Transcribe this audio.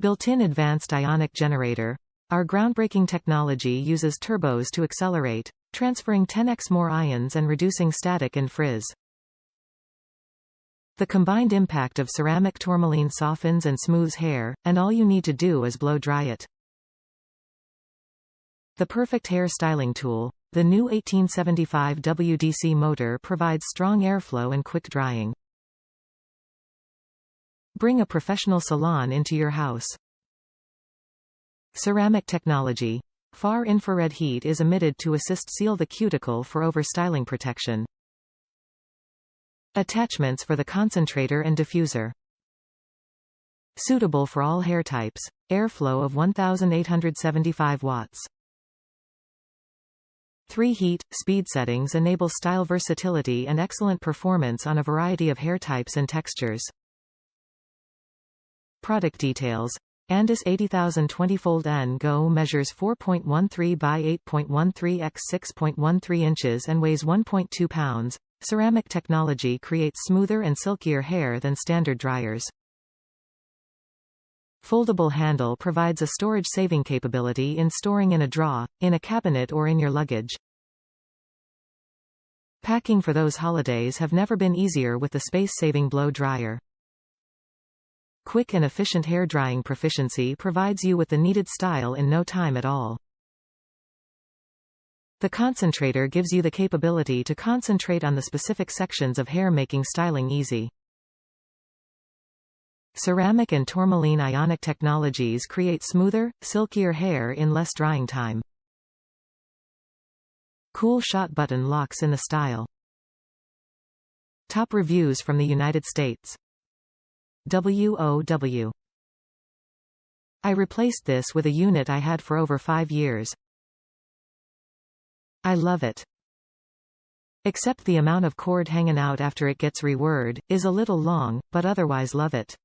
Built-in advanced ionic generator. Our groundbreaking technology uses turbos to accelerate, transferring 10x more ions and reducing static and frizz. The combined impact of ceramic tourmaline softens and smooths hair, and all you need to do is blow dry it. The perfect hair styling tool. The new 1875 WDC motor provides strong airflow and quick drying. Bring a professional salon into your house. Ceramic technology. Far infrared heat is emitted to assist seal the cuticle for over-styling protection. Attachments for the concentrator and diffuser. Suitable for all hair types. Airflow of 1875 watts. 3 heat, speed settings enable style versatility and excellent performance on a variety of hair types and textures. Product details. Andis 80000 20-fold N-Go measures 4.13 by 8.13 x 6.13 inches and weighs 1.2 pounds. Ceramic technology creates smoother and silkier hair than standard dryers. Foldable handle provides a storage-saving capability in storing in a drawer, in a cabinet or in your luggage. Packing for those holidays have never been easier with the space-saving blow dryer. Quick and efficient hair drying proficiency provides you with the needed style in no time at all. The concentrator gives you the capability to concentrate on the specific sections of hair, making styling easy. Ceramic and tourmaline ionic technologies create smoother, silkier hair in less drying time. Cool shot button locks in the style. Top reviews from the United States. WOW. I replaced this with a unit I had for over 5 years. I love it. Except the amount of cord hanging out after it gets rewired is a little long, but otherwise love it.